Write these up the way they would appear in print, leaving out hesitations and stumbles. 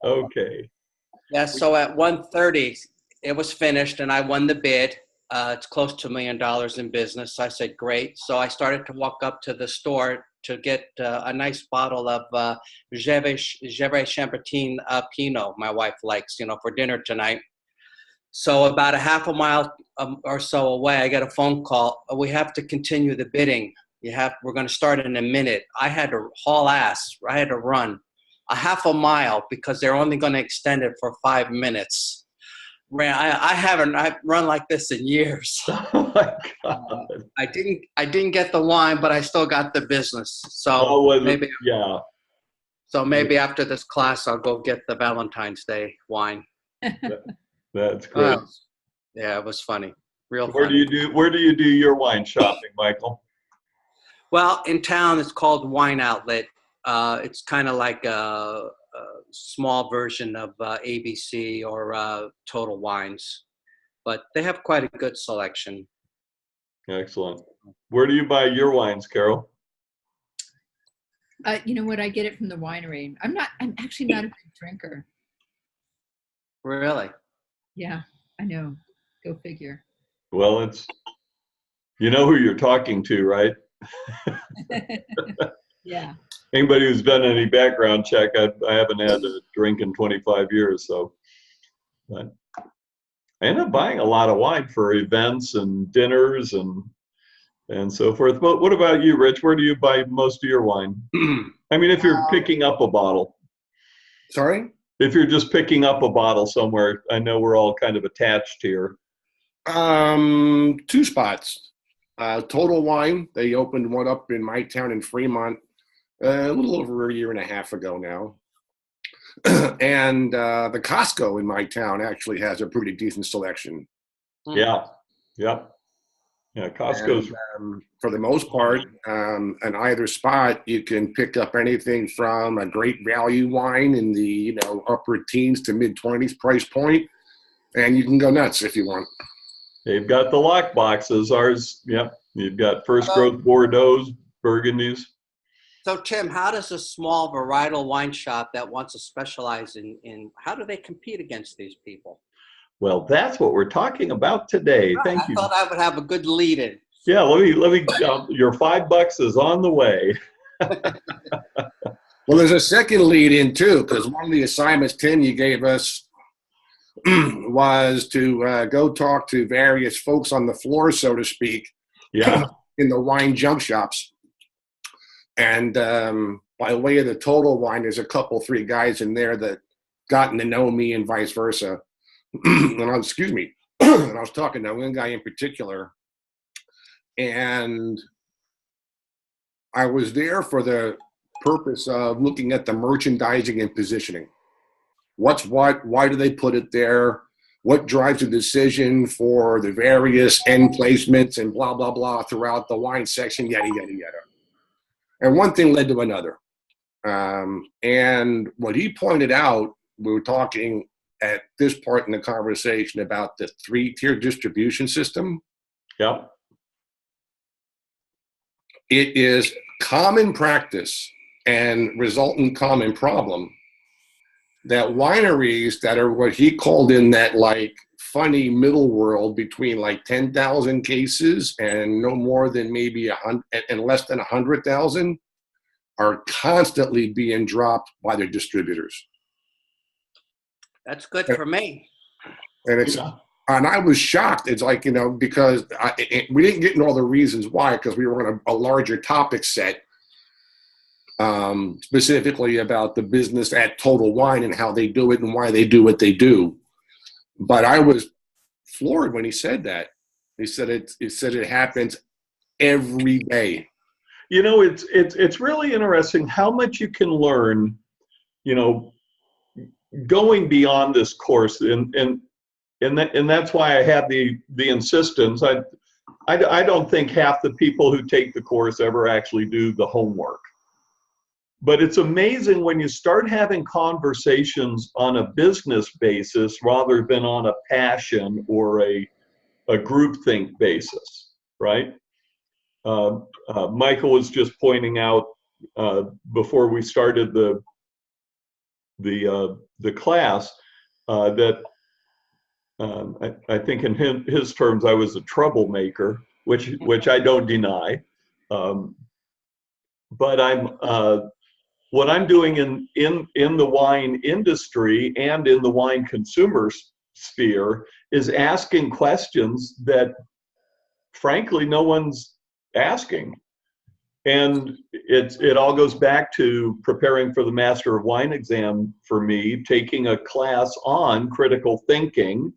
Okay. Yeah, so at 1:30, it was finished, and I won the bid. It's close to $1 million in business. So I said, great. So I started to walk up to the store to get a nice bottle of Gevrey Chambertin Pinot my wife likes, for dinner tonight. So about a half a mile or so away, I get a phone call. We have to continue the bidding. We're going to start in a minute. I had to haul ass. I had to run a half a mile because they're only going to extend it for 5 minutes. I've run like this in years. Oh my God. I didn't get the wine, but I still got the business. So yeah. So maybe after this class, I'll go get the Valentine's Day wine. That's great. Yeah, it was funny. Real Where funny. Where do you do your wine shopping, Michael? Well, in town, it's called Wine Outlet. It's kind of like a small version of ABC or Total Wines, but they have quite a good selection. Excellent. Where do you buy your wines, Carol? You know what? I get it from the winery. I'm actually not a big drinker. Really? Yeah, I know. Go figure. Well, you know who you're talking to, right? Yeah. Anybody who's done any background check, I haven't had a drink in 25 years, so. But I end up buying a lot of wine for events and dinners and so forth. But what about you, Rich? Where do you buy most of your wine? I mean, if you're picking up a bottle. Sorry? If you're just picking up a bottle somewhere, I know we're all kind of attached here. 2 spots. Total Wine, they opened one up in my town in Fremont a little over a year and a half ago now. And the Costco in my town actually has a pretty decent selection. Yeah. Yep. Yeah, Costco's. And, for the most part, in either spot, you can pick up anything from a great value wine in the upper teens to mid-20s price point, and you can go nuts if you want. They've got the lock boxes. Ours, yep. You've got first growth Bordeaux, Burgundies. So Tim, how does a small varietal wine shop that wants to specialize in how do they compete against these people? Well, that's what we're talking about today. Thank you. I thought I would have a good lead in. Yeah, let me. Your $5 is on the way. Well, there's a second lead in too, because one of the assignments, Tim, you gave us was to go talk to various folks on the floor, so to speak, yeah, in the wine junk shops. And by way of the Total Wine, there's a couple, 3 guys in there that gotten to know me and vice versa. And I was talking to one guy in particular, and I was there for the purpose of looking at the merchandising and positioning. What's what? Why do they put it there? What drives the decision for the various end placements and blah, blah, blah throughout the wine section, yada, yada, yada. And one thing led to another. And what he pointed out, we were talking at this part in the conversation about the 3-tier distribution system. Yep. It is common practice and resultant common problem that wineries that are what he called in that like funny middle world between like 10,000 cases and no more than maybe 100 and less than 100,000 are constantly being dropped by their distributors. That's good for me. And and I was shocked. It's like, because we didn't get into all the reasons why, because we were on a larger topic set, specifically about the business at Total Wine and how they do it and why they do what they do. But I was floored when he said that. He said it happens every day. It's really interesting how much you can learn, going beyond this course, and that's why I have the insistence. I don't think half the people who take the course ever actually do the homework. But it's amazing when you start having conversations on a business basis rather than on a passion or a groupthink basis, right? Michael was just pointing out before we started the the class that I think in his terms I was a troublemaker, which I don't deny. But what I'm doing in the wine industry and in the wine consumer sphere is asking questions that frankly no one's asking. And it all goes back to preparing for the Master of Wine exam for me, taking a class on critical thinking.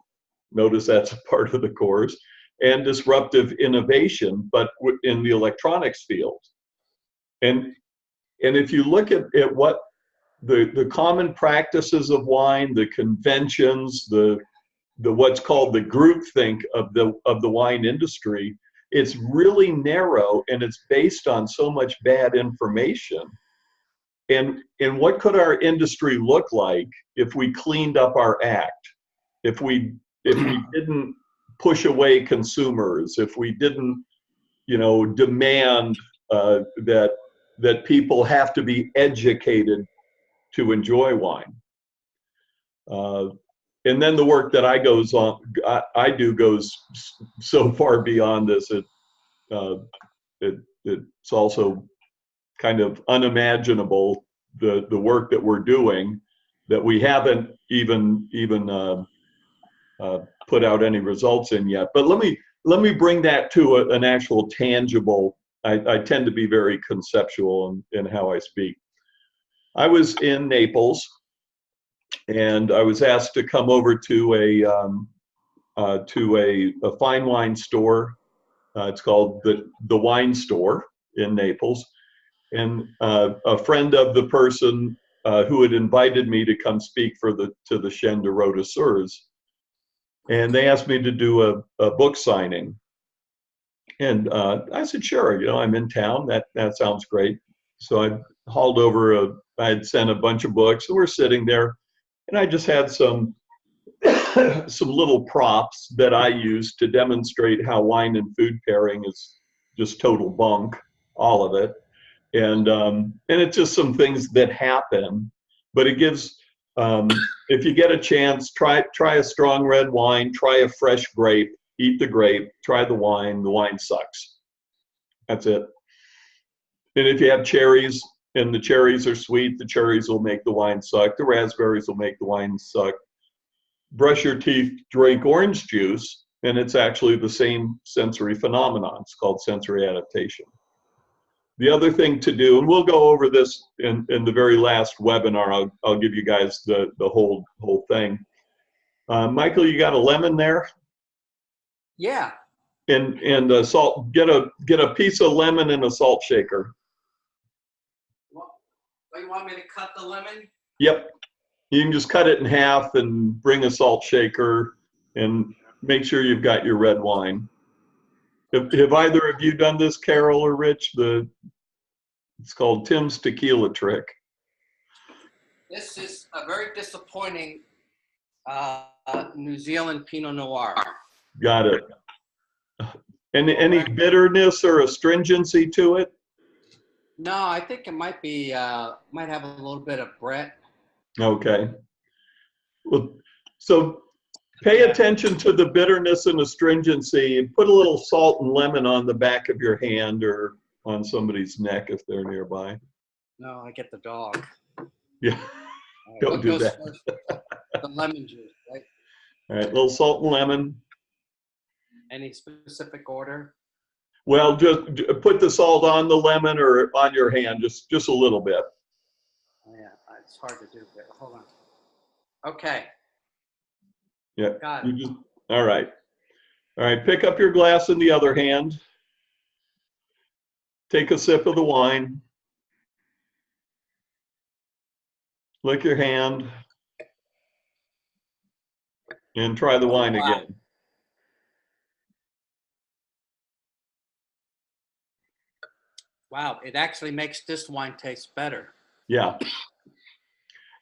Notice that's a part of the course, and disruptive innovation, but in the electronics field. And if you look at what the common practices of wine, the conventions, the what's called the groupthink of the wine industry, it's really narrow and it's based on so much bad information. And what could our industry look like if we cleaned up our act? If we didn't push away consumers, if we didn't, demand that people have to be educated to enjoy wine. And then the work that I do goes so far beyond this. It's also kind of unimaginable, the work that we're doing that we haven't even put out any results in yet. But let me bring that to an actual tangible. I tend to be very conceptual in how I speak. I was in Naples, and I was asked to come over to a fine wine store. It's called the Wine Store in Naples, and a friend of the person who had invited me to come speak to the Chaîne de Rôdeurs, and they asked me to do a book signing. And I said, sure, I'm in town. That sounds great. So I hauled over I had sent a bunch of books, and we're sitting there, and I just had some little props that I used to demonstrate how wine and food pairing is just total bunk, all of it. And it's just some things that happen, but it gives, if you get a chance, try a strong red wine, try a fresh grape, eat the grape, try the wine sucks. That's it. And if you have cherries and the cherries are sweet, the cherries will make the wine suck. The raspberries will make the wine suck. Brush your teeth, drink orange juice, and it's actually the same sensory phenomenon. It's called sensory adaptation. The other thing to do, and we'll go over this in the very last webinar, I'll give you guys the whole thing. Michael, you got a lemon there? Yeah. And salt. Get a piece of lemon in a salt shaker. So you want me to cut the lemon? Yep. You can just cut it in half and bring a salt shaker and make sure you've got your red wine. Have either of you done this, Carol or Rich? It's called Tim's Tequila Trick. This is a very disappointing New Zealand Pinot Noir. Got it. And any bitterness or astringency to it? No, I think it might be, might have a little bit of Brett. Okay. Well, so pay attention to the bitterness and astringency. Put a little salt and lemon on the back of your hand or on somebody's neck if they're nearby. No, I get the dog. Yeah, don't do that. First? The lemon juice, right? All right, a little salt and lemon. Any specific order? Well, just put the salt on the lemon or on your hand, just a little bit. Oh, yeah, it's hard to do there. Hold on. Okay. Yeah. Got it. All right. All right, pick up your glass in the other hand. Take a sip of the wine. Lick your hand. And try the wine again. Wow, it actually makes this wine taste better. Yeah.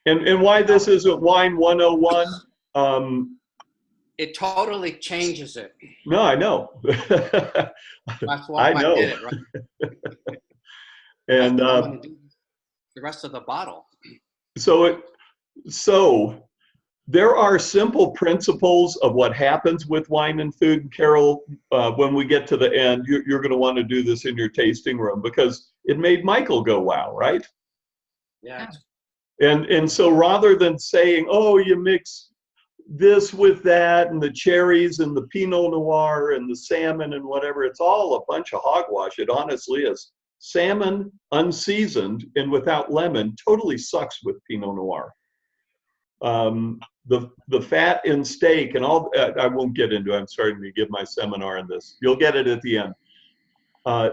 And why this isn't Wine 101? It totally changes it. No, I know. That's why I did it, right? And I'm gonna do the rest of the bottle. so So there are simple principles of what happens with wine and food. Carol, when we get to the end, you're going to want to do this in your tasting room because it made Michael go, wow, right? Yeah. And so rather than saying, oh, you mix this with that and the cherries and the Pinot Noir and the salmon and whatever, it's all a bunch of hogwash. It honestly is. Salmon unseasoned and without lemon totally sucks with Pinot Noir. The fat in steak and all, I won't get into it. I'm starting to give my seminar on this. You'll get it at the end.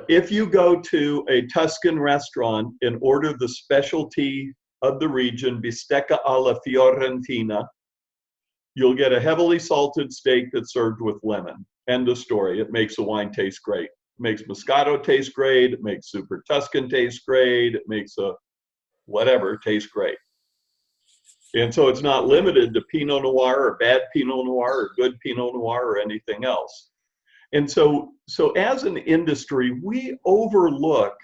If you go to a Tuscan restaurant and order the specialty of the region, bistecca alla Fiorentina, you'll get a heavily salted steak that's served with lemon. End of story. It makes the wine taste great. It makes Moscato taste great. It makes Super Tuscan taste great. It makes a whatever taste great. And so it's not limited to Pinot Noir or bad Pinot Noir or good Pinot Noir or anything else. And so as an industry, we overlook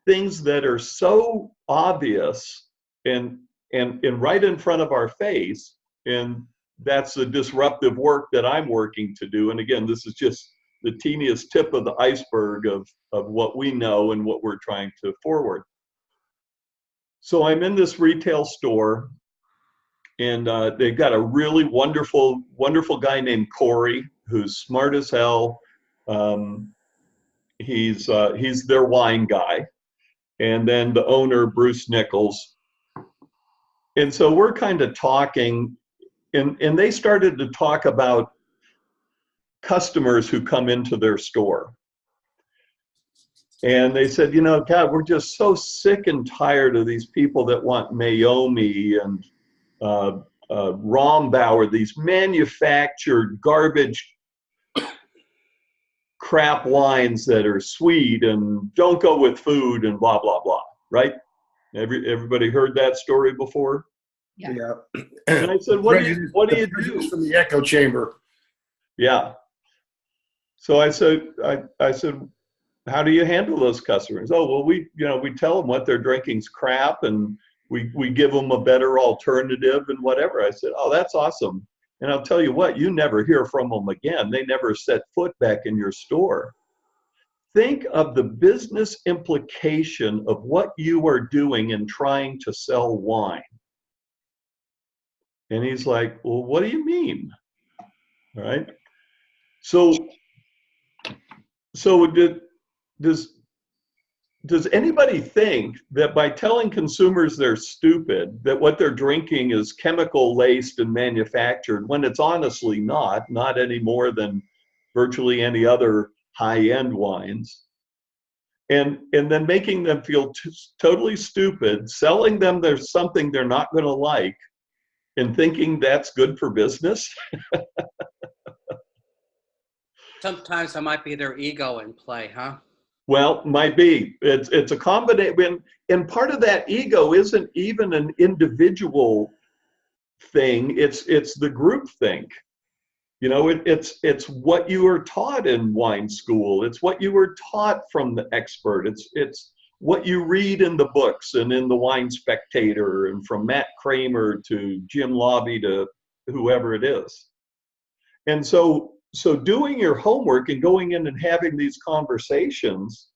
things that are so obvious and right in front of our face. And that's the disruptive work that I'm working to do. And again, this is just the teeniest tip of the iceberg of what we know and what we're trying to forward. So I'm in this retail store, and they've got a really wonderful guy named Corey, who's smart as hell. He's their wine guy. And then the owner, Bruce Nichols. And so we're kind of talking, and they started to talk about customers who come into their store. And they said, you know, God, we're just so sick and tired of these people that want Meiomi and Rombauer, these manufactured garbage crap wines that are sweet and don't go with food and blah, blah, blah, right? Everybody heard that story before? Yeah. And I said, what do you do? From the echo chamber. Yeah. So I said, how do you handle those customers? Oh, well, we tell them what they're drinking's crap, and we give them a better alternative and whatever. I said, oh, that's awesome. And I'll tell you what, you never hear from them again. They never set foot back in your store. Think of the business implication of what you are doing in trying to sell wine. And he's like, well, what do you mean? All right. So does anybody think that by telling consumers they're stupid, that what they're drinking is chemical laced and manufactured, when it's honestly not any more than virtually any other high-end wines, and then making them feel totally stupid, selling them there's something they're not going to like, and thinking that's good for business? Sometimes that might be their ego in play, huh? Well, might be. It's a combination, and part of that ego isn't even an individual thing. It's the group think. You know, it's what you were taught in wine school. It's what you were taught from the expert. It's what you read in the books and in the Wine Spectator, and from Matt Kramer to Jim Lobby to whoever it is. And so doing your homework and going in and having these conversations,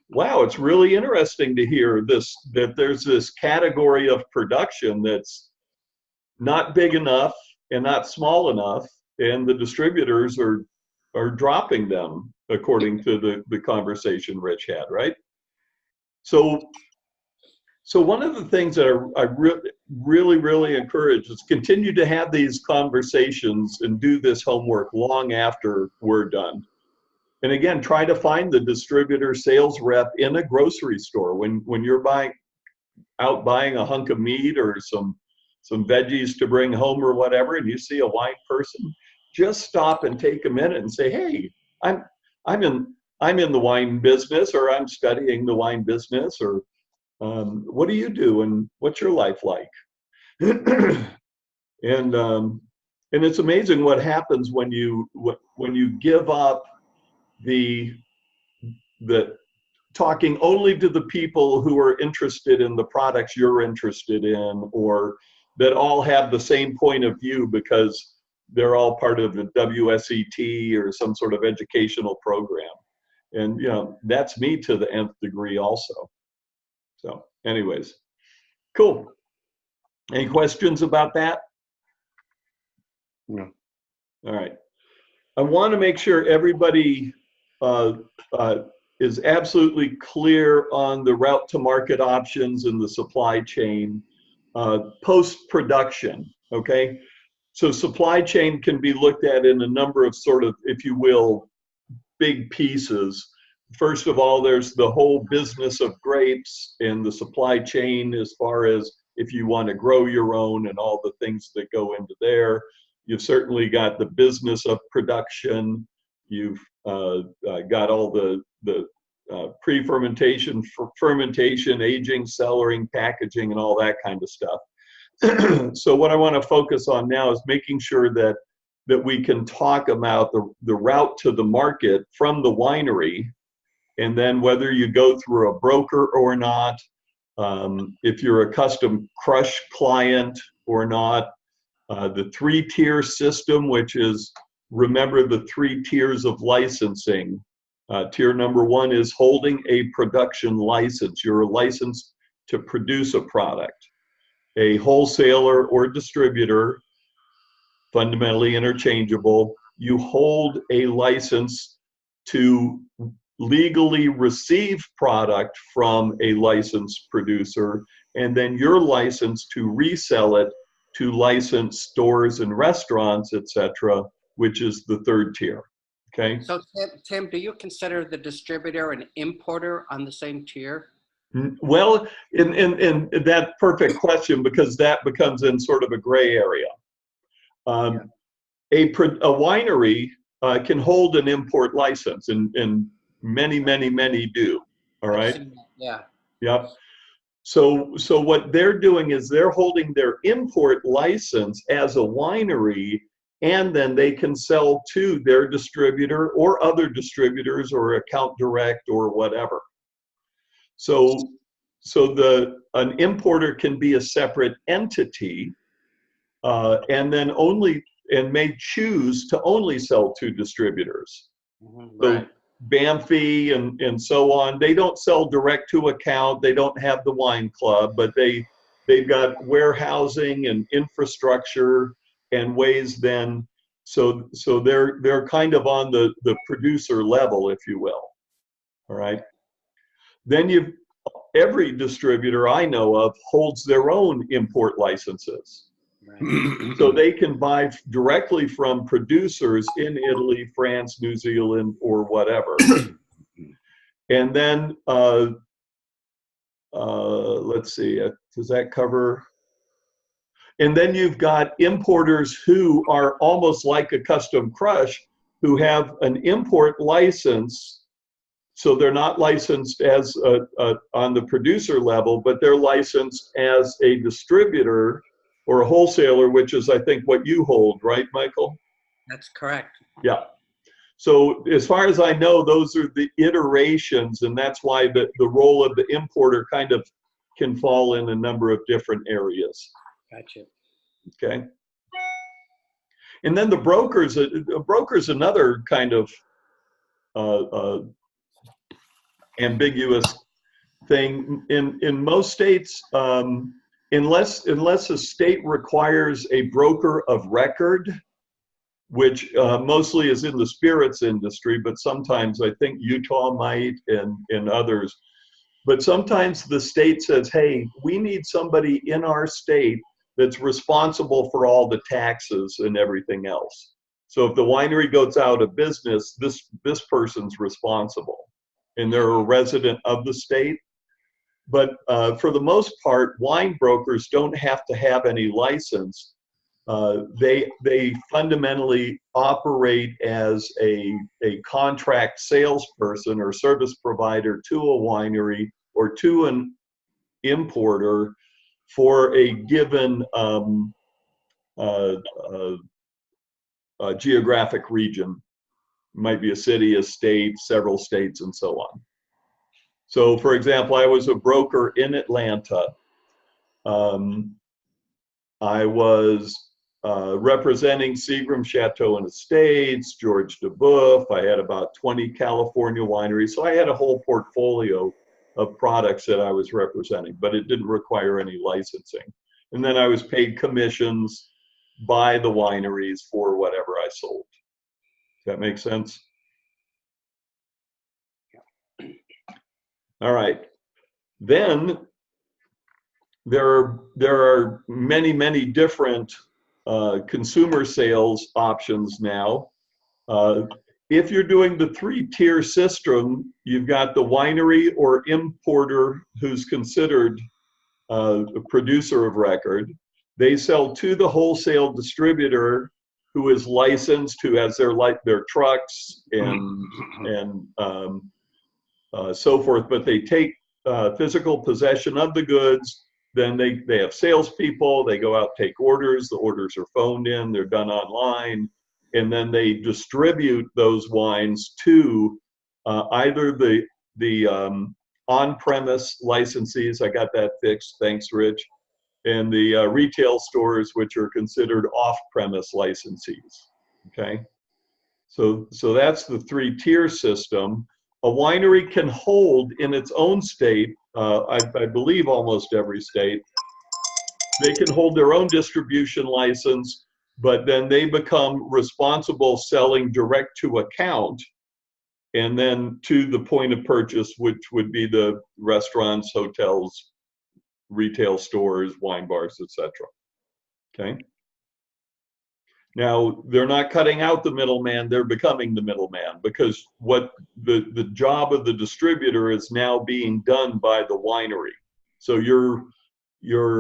wow, it's really interesting to hear that there's this category of production that's not big enough and not small enough, and the distributors are dropping them, according to the conversation Rich had, right? So one of the things that I really encourage is continue to have these conversations and do this homework long after we're done. And again, try to find the distributor sales rep in a grocery store when you're buying a hunk of meat or some veggies to bring home or whatever, and you see a wine person, just stop and take a minute and say, hey, I'm in the wine business, or I'm studying the wine business, or what do you do and what's your life like? And it's amazing what happens when you give up the talking only to the people who are interested in the products you're interested in, or that all have the same point of view because they're all part of the WSET or some sort of educational program. And, that's me to the nth degree also. So anyways, cool. Any questions about that? No. All right. I want to make sure everybody is absolutely clear on the route to market options and the supply chain post-production, okay? So supply chain can be looked at in a number of sort of, if you will, big pieces. First of all, there's the whole business of grapes and the supply chain as far as if you want to grow your own and all the things that go into there. You've certainly got the business of production. You've got all the pre-fermentation, fermentation, aging, cellaring, packaging, and all that kind of stuff. So what I want to focus on now is making sure that we can talk about the route to the market from the winery, and then whether you go through a broker or not, if you're a custom crush client or not, the 3-tier system, which is, remember the 3 tiers of licensing. Tier number 1 is holding a production license. You're licensed to produce a product. A wholesaler or distributor, fundamentally interchangeable, you hold a license to legally receive product from a licensed producer, and then your license to resell it to licensed stores and restaurants, etc., which is the 3rd tier. Okay. So Tim, do you consider the distributor an importer on the same tier? Well, in that perfect question, because that becomes in sort of a gray area. A winery can hold an import license, and many do. All right. Yeah. Yep. So what they're doing is they're holding their import license as a winery, and then they can sell to their distributor or other distributors or account direct or whatever. So an importer can be a separate entity, and then may choose to only sell to distributors. Right. So Banfi and so on, they don't sell direct to account. They don't have the wine club, but they've got warehousing and infrastructure and ways then. So they're kind of on the producer level, if you will. All right. Then every distributor I know of holds their own import licenses. Right. So they can buy directly from producers in Italy, France, New Zealand, or whatever. And then, let's see, does that cover? And then you've got importers who are almost like a custom crush, who have an import license. So they're not licensed as on the producer level, but they're licensed as a distributor or a wholesaler, which is, I think, what you hold, right, Michael? That's correct. Yeah. So as far as I know, those are the iterations, and that's why the role of the importer kind of can fall in a number of different areas. Gotcha. Okay. And then the broker's another kind of ambiguous thing. In most states, unless a state requires a broker of record, which mostly is in the spirits industry, but sometimes I think Utah might and others. But sometimes the state says, hey, we need somebody in our state that's responsible for all the taxes and everything else. So if the winery goes out of business, this person's responsible, and they're a resident of the state. But for the most part, wine brokers don't have to have any license. They fundamentally operate as a contract salesperson or service provider to a winery or to an importer for a given geographic region. It might be a city, a state, several states, and so on. So, for example, I was a broker in Atlanta. I was representing Seagram Chateau and Estates, George DeBoeuf. I had about 20 California wineries. So I had a whole portfolio of products that I was representing, but it didn't require any licensing. And then I was paid commissions by the wineries for whatever I sold. Does that make sense? All right. Then there are many, many different consumer sales options now. If you're doing the 3-tier system, you've got the winery or importer who's considered a producer of record. They sell to the wholesale distributor who is licensed, who has their trucks and so forth, but they take physical possession of the goods. Then they have salespeople, they go out, take orders, the orders are phoned in, they're done online, and then they distribute those wines to either the on-premise licensees, I got that fixed, thanks Rich, and the retail stores, which are considered off-premise licensees, okay? So that's the 3-tier system. A winery can hold in its own state, I believe almost every state, they can hold their own distribution license, but then they become responsible selling direct to account and then to the point of purchase, which would be the restaurants, hotels, retail stores, wine bars, etc. Okay. Now, they're not cutting out the middleman, they're becoming the middleman, because what the job of the distributor is now being done by the winery. So you're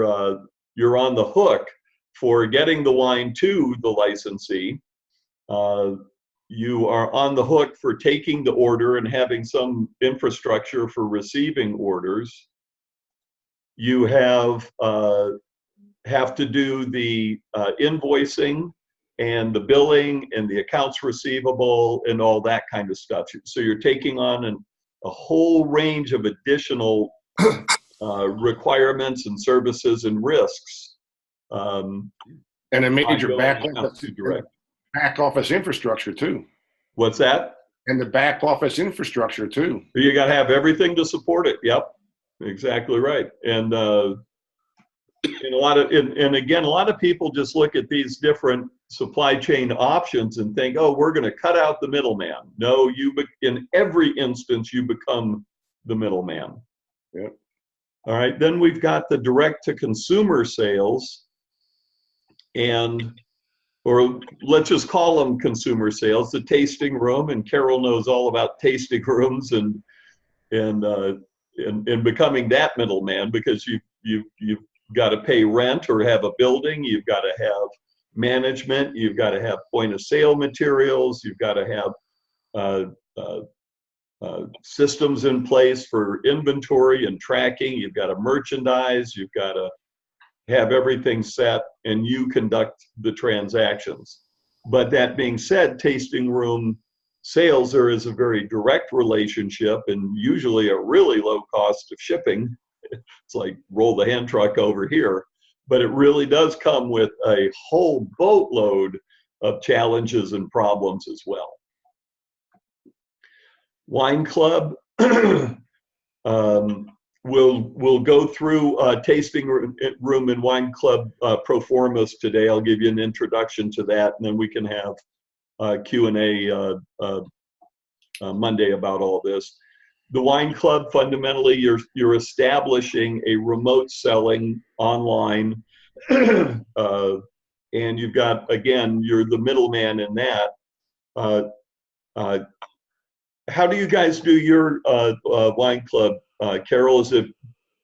on the hook for getting the wine to the licensee. You are on the hook for taking the order and having some infrastructure for receiving orders. You have to do the invoicing and the billing and the accounts receivable and all that kind of stuff. So you're taking on a whole range of additional requirements and services and risks. And a major back office infrastructure too. What's that? And the back office infrastructure too. You got to have everything to support it. Yep, exactly right. And again, a lot of people just look at these different supply chain options and think, oh, we're going to cut out the middleman. No, in every instance, you become the middleman. Yep. All right, then we've got the direct to consumer sales, or let's just call them consumer sales, the tasting room, and Carol knows all about tasting rooms and becoming that middleman, because you've got to pay rent or have a building, you've got to have management, you've got to have point of sale materials, you've got to have systems in place for inventory and tracking, you've got to merchandise, you've got to have everything set, and you conduct the transactions. But that being said, tasting room sales, there is a very direct relationship and usually a really low cost of shipping. It's like roll the hand truck over here, but it really does come with a whole boatload of challenges and problems as well. Wine Club, we'll go through tasting room and Wine Club pro formas today. I'll give you an introduction to that, and then we can have Q&A Monday about all this. The Wine Club, fundamentally, you're establishing a remote selling online, and you've got, again, you're the middleman in that. How do you guys do your Wine Club? Carol, is it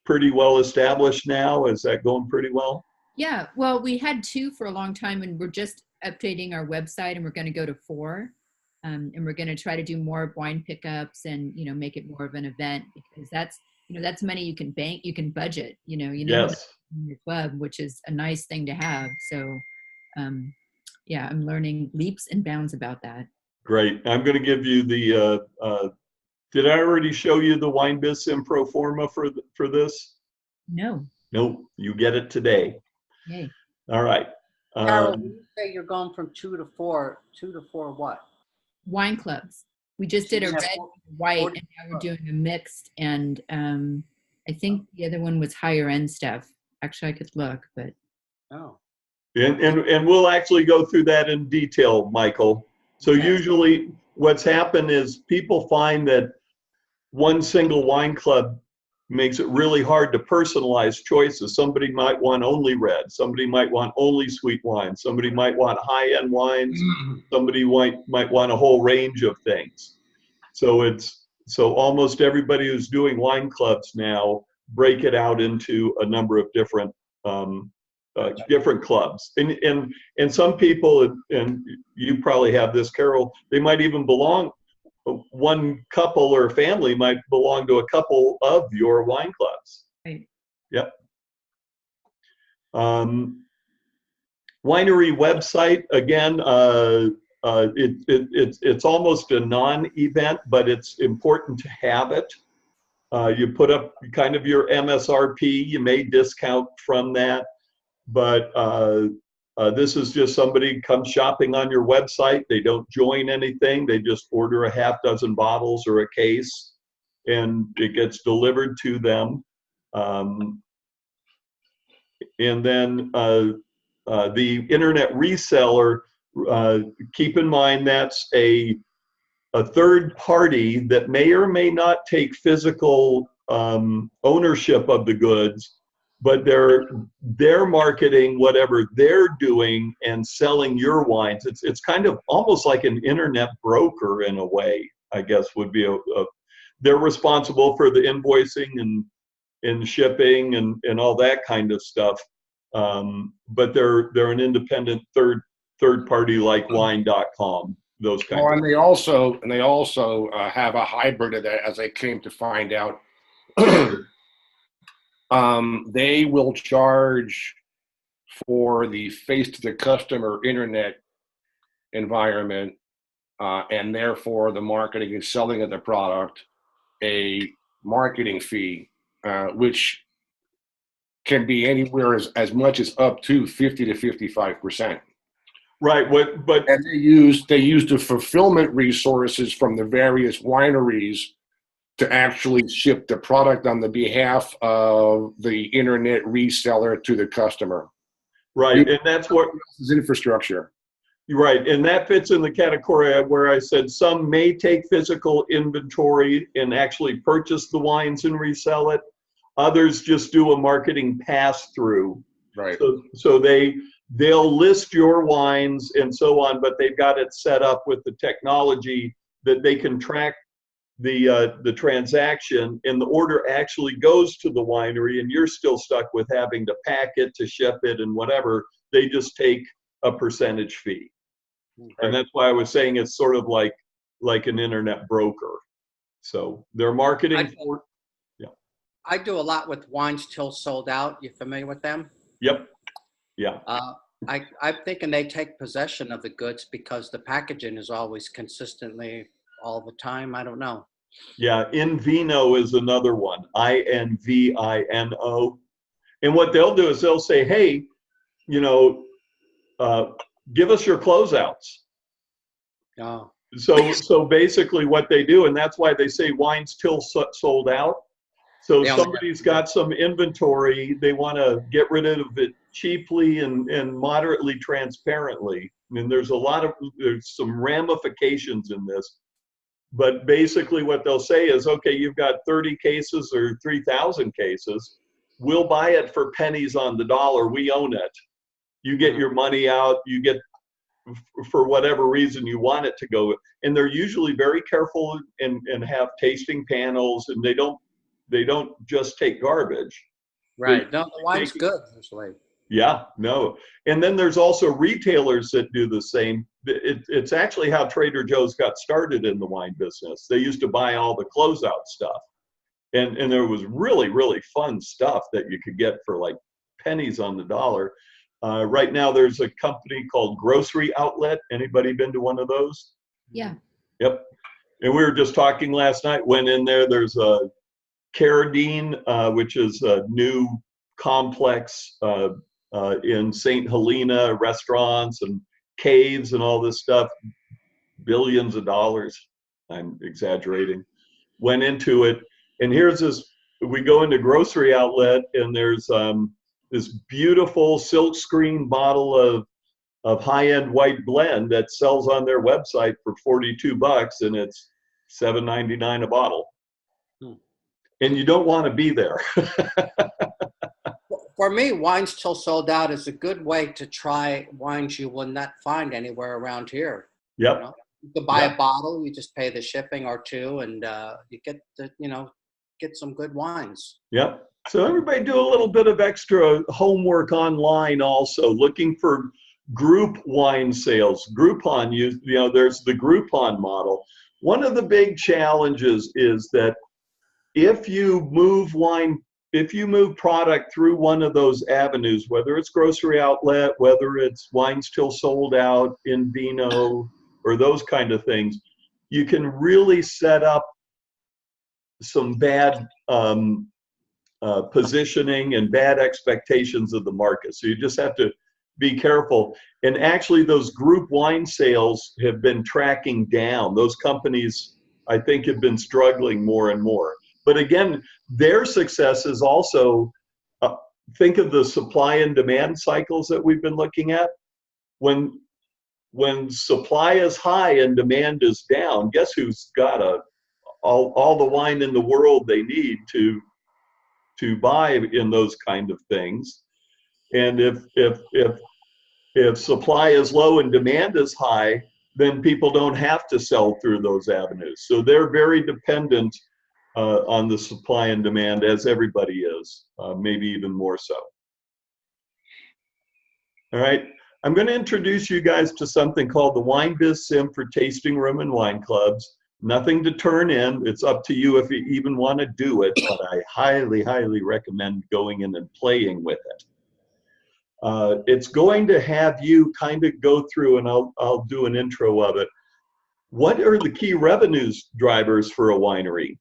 pretty well established now? Is that going pretty well? Yeah, well, we had 2 for a long time, and we're just updating our website, and we're going to go to 4. And we're going to try to do more wine pickups and, make it more of an event, because that's money you can bank, you can budget, Yes. in your club, which is a nice thing to have. So, yeah, I'm learning leaps and bounds about that. Great. I'm going to give you the, did I already show you the Wine Biz Sim pro forma for this? No. No, you get it today. Yay. All right. Carol, when you say you're going from two to four what? Wine clubs. We just did a Yeah, red, white, 40 and now we're doing a mixed. And I think the other one was higher end stuff. Actually, I could look, but Oh. And we'll actually go through that in detail, Michael. So Okay. usually what's happened is people find that one single wine club makes it really hard to personalize choices. Somebody might want only red. Somebody might want only sweet wine. Somebody might want high-end wines. Somebody might want a whole range of things. So almost everybody who's doing wine clubs now break it out into a number of different different clubs. And some people, and you probably have this, Carol, they might even belong, one couple or family might belong to a couple of your wine clubs. right. Yep. Winery website, again, it's almost a non-event, but it's important to have it. You put up kind of your MSRP, you may discount from that, but this is just somebody comes shopping on your website. They don't join anything. They just order a half dozen bottles or a case, and it gets delivered to them. And then the internet reseller, keep in mind that's a third party that may or may not take physical ownership of the goods, but they're marketing whatever they're doing and selling your wines. It's kind of almost like an internet broker in a way, I guess would be they're responsible for the invoicing and shipping and all that kind of stuff. But they're an independent third party like wine.com, those kinds of. And they also have a hybrid of that, as I came to find out. They will charge for the face-to-the-customer internet environment, and therefore the marketing and selling of the product, a marketing fee, which can be anywhere as much as up to 50 to 55%. Right. But and they use the fulfillment resources from the various wineries to actually ship the product on the behalf of the internet reseller to the customer. Right, and that's what is infrastructure. Right, and that fits in the category where I said some may take physical inventory and actually purchase the wines and resell it. Others just do a marketing pass-through. Right. So they'll list your wines and so on, but they've got it set up with the technology that they can track the transaction, and the order actually goes to the winery, and you're still stuck with having to pack it, to ship it, and whatever. They just take a percentage fee. Right. And that's why I was saying it's sort of like an internet broker. So they're marketing for. Yeah. I do a lot with Wines Till Sold Out. You familiar with them? Yep. Yeah. I'm thinking they take possession of the goods because the packaging is always consistently all the time. I don't know. Yeah, Invino is another one. INVINO. And what they'll do is they'll say, hey, give us your closeouts. Oh. So basically what they do, and that's why they say Wines Till Sold Out. So somebody's got some inventory, they want to get rid of it cheaply and moderately transparently. I mean, there's some ramifications in this. But basically what they'll say is, okay, you've got 30 cases or 3,000 cases. We'll buy it for pennies on the dollar. We own it. You get your money out. You get, for whatever reason you want it to go. And they're usually very careful and have tasting panels, and they don't just take garbage. Right. No, the wine's good usually. Yeah, no. And then there's also retailers that do the same. It's actually how Trader Joe's got started in the wine business. They used to buy all the closeout stuff. And there was really, really fun stuff that you could get for like pennies on the dollar. Right now there's a company called Grocery Outlet. Anybody been to one of those? Yeah. Yep. And we were just talking last night, went in there, there's a Carradine, which is a new complex in St. Helena, restaurants and caves and all this stuff, billions of dollars, I'm exaggerating, went into it. And here's this, we go into grocery outlet and there's this beautiful silk screen bottle of high-end white blend that sells on their website for $42 and it's $7.99 a bottle. And you don't want to be there. For me, Wines Till Sold Out is a good way to try wines you will not find anywhere around here. Yep. You know, you can buy a bottle, you just pay the shipping or two, and you get get some good wines. Yep. So everybody do a little bit of extra homework online also, looking for group wine sales. Groupon, you know, there's the Groupon model. One of the big challenges is that if you move product through one of those avenues, whether it's grocery outlet, whether it's Wines Till Sold Out, in Vino, or those kind of things, you can really set up some bad positioning and bad expectations of the market. So you just have to be careful. And actually those group wine sales have been tracking down. Those companies, I think, have been struggling more and more. But again, their success is also, think of the supply and demand cycles that we've been looking at. When supply is high and demand is down, guess who's got all the wine in the world they need to buy in those kind of things. And if supply is low and demand is high, then people don't have to sell through those avenues. So they're very dependent on the supply and demand, as everybody is, maybe even more so. All right, I'm going to introduce you guys to something called the Wine Biz Sim for tasting room and wine clubs. Nothing to turn in. It's up to you if you even want to do it, but I highly, highly recommend going in and playing with it. It's going to have you kind of go through, and I'll do an intro of it. What are the key revenues drivers for a winery?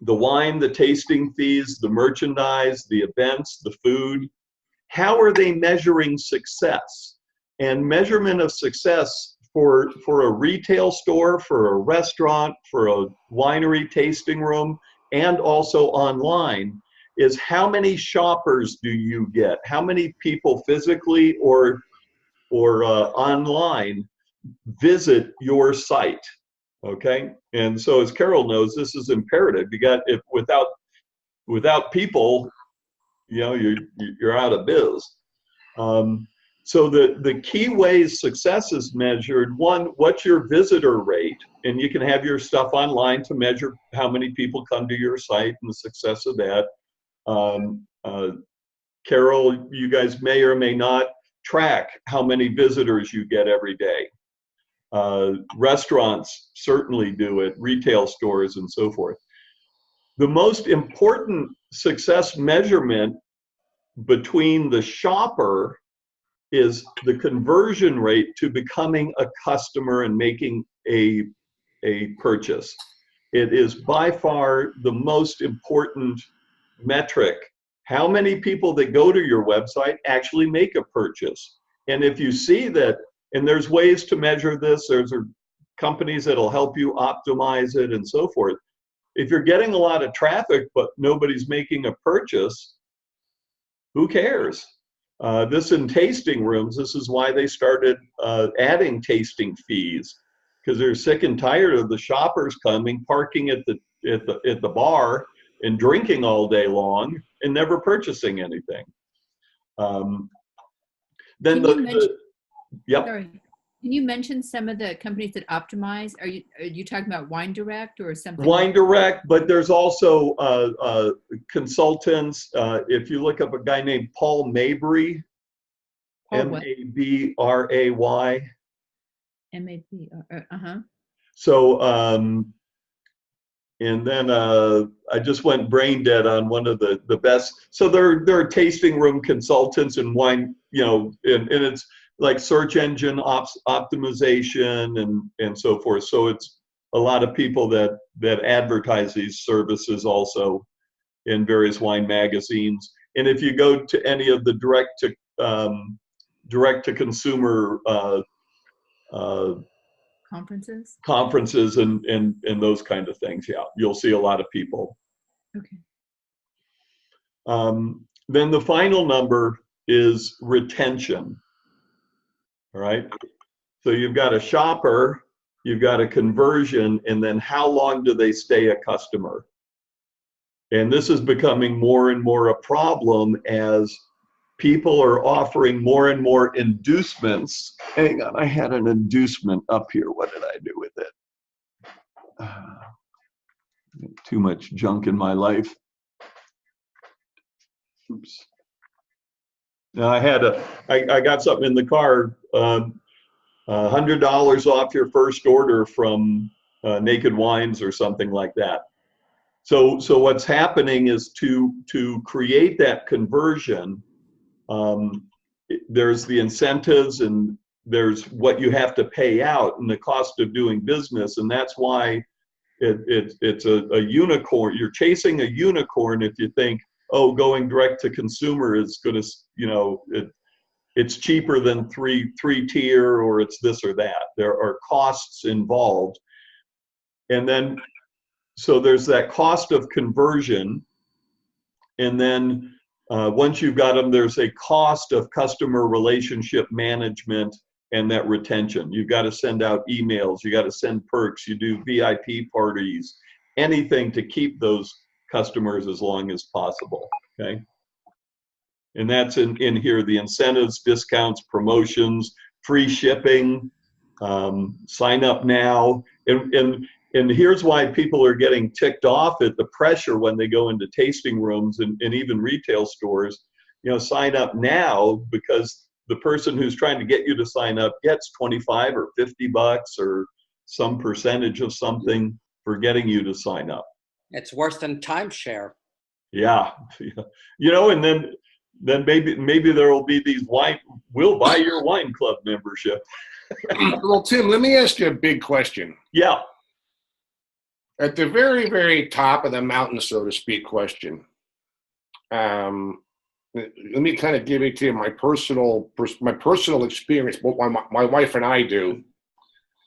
The wine, the tasting fees, the merchandise, the events, the food. How are they measuring success? And measurement of success for a retail store, for a restaurant, for a winery tasting room, and also online is how many shoppers do you get? How many people physically or online visit your site? Okay, and so as Carol knows, this is imperative. You got, if without people, you know, you're out of biz. So the key ways success is measured: one, what's your visitor rate? And you can have your stuff online to measure how many people come to your site and the success of that. Carol, you guys may or may not track how many visitors you get every day. Restaurants certainly do it, retail stores and so forth. The most important success measurement between the shopper is the conversion rate to becoming a customer and making a purchase. It is by far the most important metric. How many people that go to your website actually make a purchase? And if you see that, and there's ways to measure this, there's companies that'll help you optimize it and so forth. If you're getting a lot of traffic but nobody's making a purchase, who cares? This in tasting rooms, this is why they started adding tasting fees, because they're sick and tired of the shoppers coming, parking at the bar and drinking all day long and never purchasing anything. Then yep. Sorry. Can you mention some of the companies that optimize? Are you talking about Wine Direct or something? Wine Direct, but there's also consultants. If you look up a guy named Paul Mabry, M-A-B-R-A-Y. M-A-B, So, and then I just went brain dead on one of the best. So there are tasting room consultants and wine, you know, and it's like search engine optimization and so forth. So it's a lot of people that advertise these services also in various wine magazines. And if you go to any of the direct to direct to consumer Conferences? conferences and those kind of things. Yeah, you'll see a lot of people. Okay. Then the final number is retention. All right. So you've got a shopper, you've got a conversion, and then how long do they stay a customer? And this is becoming more and more a problem as people are offering more and more inducements. Hang on, I had an inducement up here. What did I do with it? Too much junk in my life. Oops. Now I got something in the car, $100 off your first order from Naked Wines or something like that. So what's happening is to create that conversion, there's the incentives and there's what you have to pay out and the cost of doing business, and that's why it's a unicorn. You're chasing a unicorn if you think, oh, going direct to consumer is going to, it's cheaper than three tier, or it's this or that. There are costs involved. And then, so there's that cost of conversion. And then once you've got them, there's a cost of customer relationship management and that retention. You've got to send out emails, you got to send perks, you do VIP parties, anything to keep those customers as long as possible, okay? And that's in here, the incentives, discounts, promotions, free shipping, sign up now. And here's why people are getting ticked off at the pressure when they go into tasting rooms and even retail stores. Sign up now, because the person who's trying to get you to sign up gets 25 or 50 bucks or some percentage of something for getting you to sign up. It's worse than timeshare. Yeah. And then maybe there will be these we'll buy your wine club membership. Well, Tim, let me ask you a big question. Yeah. At the very, very top of the mountain, so to speak, question. Let me kind of give it to you my personal experience, what my wife and I do,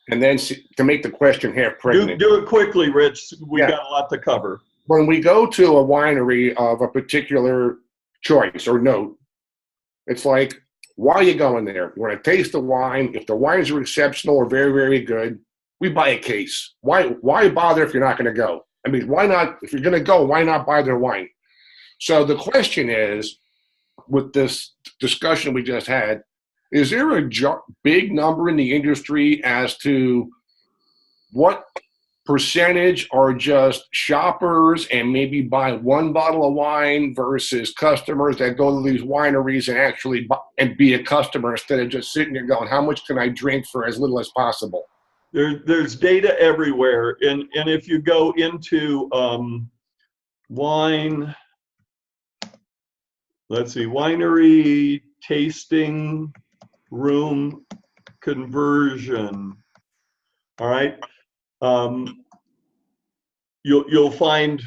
and then to make the question half pregnant. Do it quickly, Rich. We've got a lot to cover. When we go to a winery of a particular choice or note, it's like, why are you going there? You want to taste the wine. If the wines are exceptional or very, very good, we buy a case. Why bother if you're not going to go? I mean, why not? If you're going to go, why not buy their wine? So the question is, with this discussion we just had, is there a big number in the industry as to what percentage are just shoppers and maybe buy one bottle of wine versus customers that go to these wineries and actually be a customer instead of just sitting there going, how much can I drink for as little as possible? There's data everywhere. And if you go into wine, let's see, winery tasting room conversion, all right? You'll find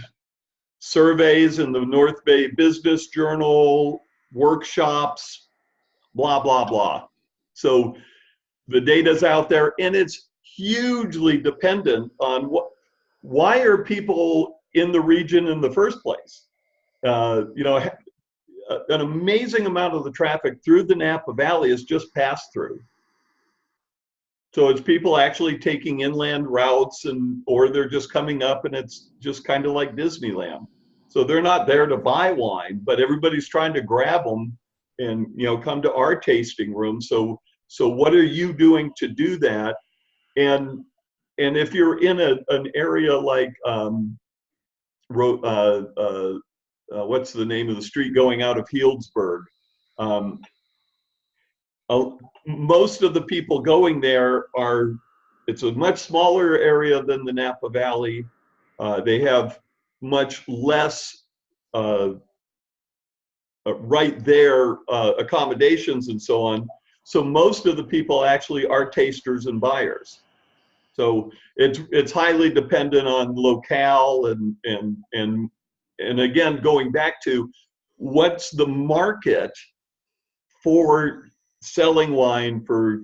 surveys in the North Bay Business Journal, workshops, blah, blah, blah. So the data's out there, and it's hugely dependent on why are people in the region in the first place? An amazing amount of the traffic through the Napa Valley is just pass through. So it's people actually taking inland routes, or they're just coming up, and it's just kind of like Disneyland. So they're not there to buy wine, but everybody's trying to grab them and come to our tasting room. So what are you doing to do that? And if you're in an area like what's the name of the street going out of Healdsburg? Most of the people going there it's a much smaller area than the Napa Valley. They have much less right there accommodations and so on. So most of the people actually are tasters and buyers. So it's highly dependent on locale and again, going back to what's the market for selling wine, for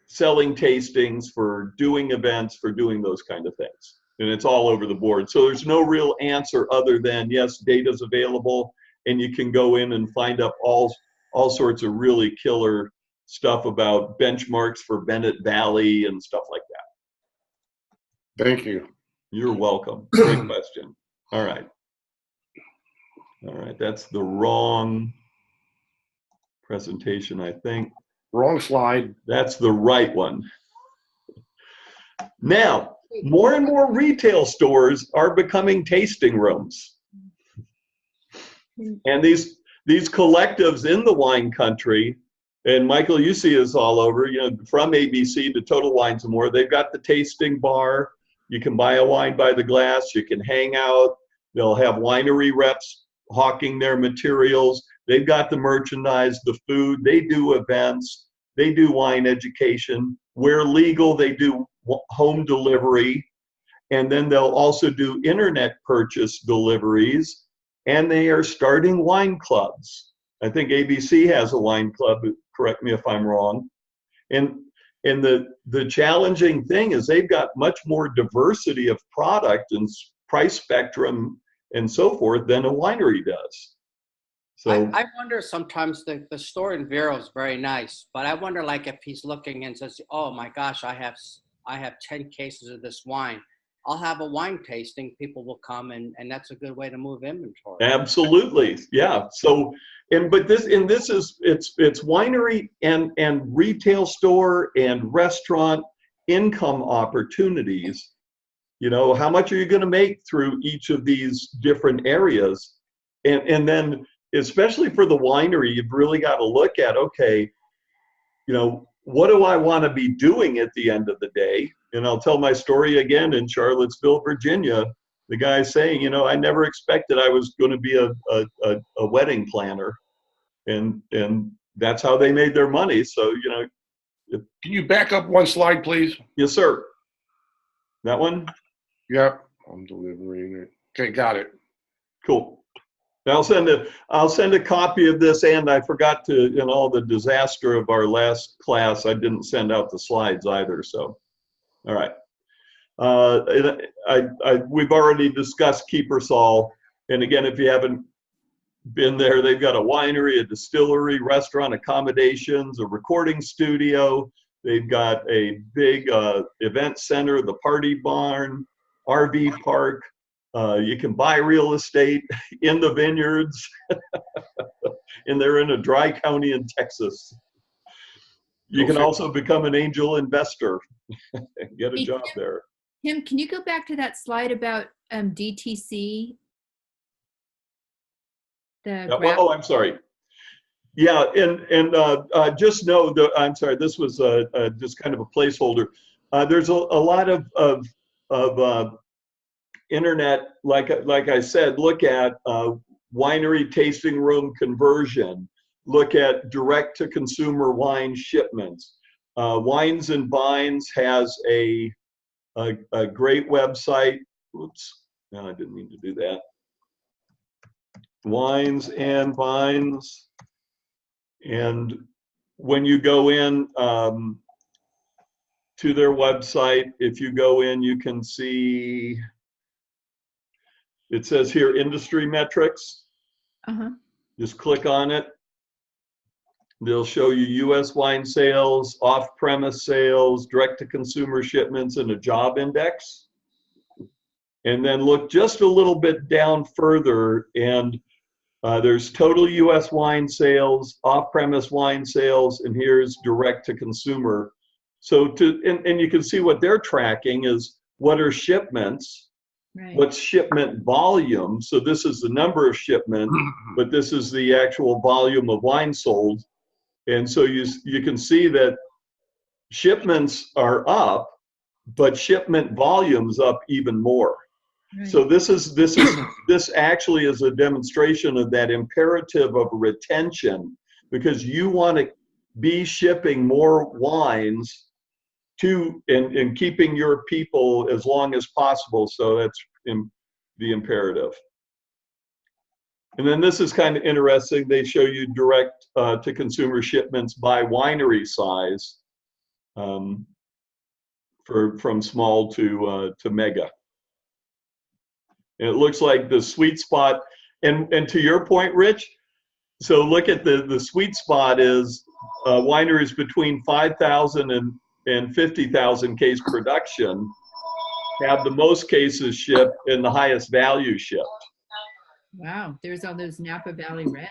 selling tastings, for doing events, for doing those kind of things. And it's all over the board. So there's no real answer other than, yes, data's available, and you can go in and find up all sorts of really killer stuff about benchmarks for Bennett Valley and stuff like that. Thank you. You're welcome. Great question. All right. All right, that's the wrong presentation, I think. Wrong slide. That's the right one. Now, more and more retail stores are becoming tasting rooms. And these collectives in the wine country, and Michael, you see this all over, you know, from ABC to Total Wines and More, they've got the tasting bar. You can buy a wine by the glass. You can hang out. They'll have winery reps hawking their materials. They've got the merchandise, the food. They do events. They do wine education. Where legal, they do home delivery. And then they'll also do internet purchase deliveries. And they are starting wine clubs. I think ABC has a wine club, correct me if I'm wrong. And the challenging thing is they've got much more diversity of product and price spectrum and so forth than a winery does. So I wonder sometimes the store in Vero is very nice, but I wonder like if he's looking and says, oh my gosh, I have 10 cases of this wine. I'll have a wine tasting, people will come and that's a good way to move inventory. absolutely, yeah. So this is it's winery and retail store and restaurant income opportunities. You know, how much are you going to make through each of these different areas? And then especially for the winery, you've really got to look at, okay, you know, what do I want to be doing at the end of the day? And I'll tell my story again in Charlottesville, Virginia. The guy saying, you know, I never expected I was going to be a wedding planner. And that's how they made their money. So, you know. Can you back up one slide, please? Yes, sir. That one? Yep. I'm delivering it. Okay, got it. Cool. I'll send a copy of this, and I forgot to, in all the disaster of our last class, I didn't send out the slides either. So, all right. We've already discussed Kiepersol, and again, if you haven't been there, they've got a winery, a distillery, restaurant, accommodations, a recording studio. They've got a big event center, the party barn, RV park. You can buy real estate in the vineyards, and they're in a dry county in Texas. You can also become an angel investor and get a job there. Tim, can you go back to that slide about DTC? Oh, I'm sorry. Yeah, and just know that, I'm sorry, this was just kind of a placeholder. There's a lot of internet, like I said, look at winery tasting room conversion, look at direct to consumer wine shipments. Wines and Vines has a great website. Oops, no, I didn't mean to do that. Wines and Vines. And when you go in to their website, if you go in, you can see, it says here, industry metrics. Just click on it. They'll show you U.S. wine sales, off-premise sales, direct-to-consumer shipments, and a job index. And then look just a little bit down further, and there's total U.S. wine sales, off-premise wine sales, and here's direct-to-consumer. So and you can see what they're tracking is what are shipments. Right. What's shipment volume? So this is the number of shipments, but this is the actual volume of wine sold. And so you can see that shipments are up, but shipment volume's up even more. Right. So this actually is a demonstration of that imperative of retention, because you want to be shipping more wines to and keeping your people as long as possible. So that's the imperative. And then this is kind of interesting. They show you direct to consumer shipments by winery size, from small to mega. And it looks like the sweet spot, and to your point, Rich, so look at the sweet spot is wineries between 5,000 and 50,000 case production have the most cases shipped and the highest value shipped. Wow, there's all those Napa Valley Reds.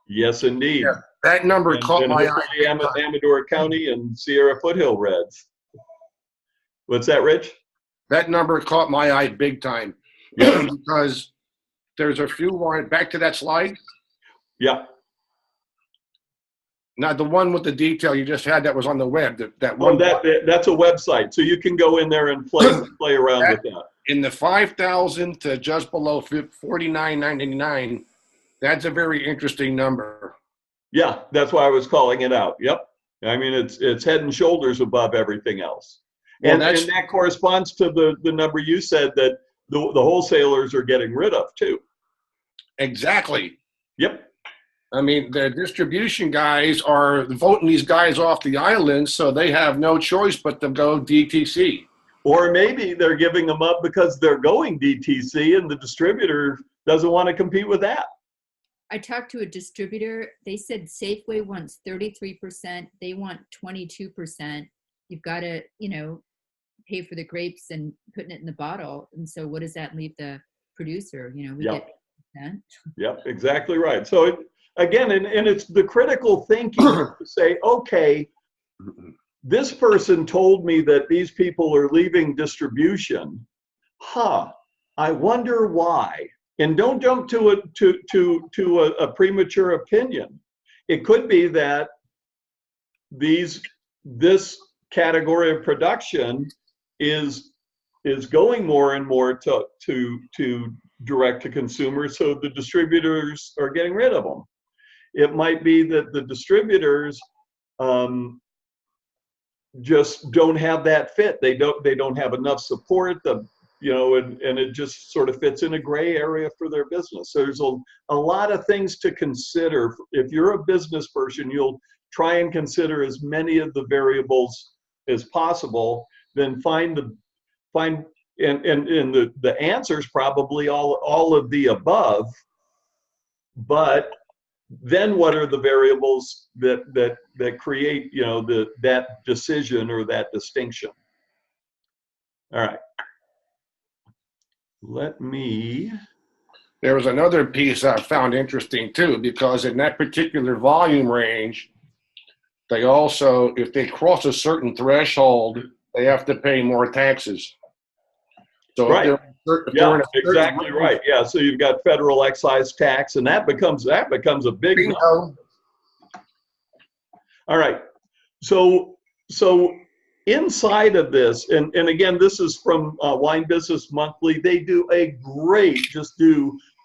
Yes, indeed. Yeah, that number caught my eye. Hopefully Amador County and Sierra Foothill Reds. What's that, Rich? That number caught my eye big time. Yeah. Because there's a few wine, back to that slide. Yeah. Now the one with the detail you just had that was on the web, that Well, one that's a website, so you can go in there and play around with that. in the 5,000 to just below 49.99. That's a very interesting number. Yeah, that's why I was calling it out. Yep. I mean, it's head and shoulders above everything else. Well, And that corresponds to the number you said that the wholesalers are getting rid of too. Exactly. Yep. I mean, the distribution guys are voting these guys off the island, so they have no choice but to go DTC. Or maybe they're giving them up because they're going DTC and the distributor doesn't want to compete with that. I talked to a distributor. They said Safeway wants 33%. They want 22%. You've got to, pay for the grapes and putting it in the bottle. And so what does that leave the producer? We Yep. get 10%. Yep, exactly right. So again, and it's the critical thinking to say, okay, this person told me that these people are leaving distribution. I wonder why. And don't jump to a premature opinion. It could be that this category of production is going more and more to direct to consumer, so the distributors are getting rid of them. It might be that the distributors just don't have that fit. They don't have enough support. And it just sort of fits in a gray area for their business. So there's a lot of things to consider. If you're a business person, you'll try and consider as many of the variables as possible. Then find and the answer's probably all of the above. But then what are the variables that create that decision or that distinction? All right. There was another piece I found interesting too, because in that particular volume range, they also, if they cross a certain threshold, they have to pay more taxes. So right. If Exactly right. Yeah. So you've got federal excise tax, and that becomes a big number. All right. So inside of this, and again, this is from Wine Business Monthly. They do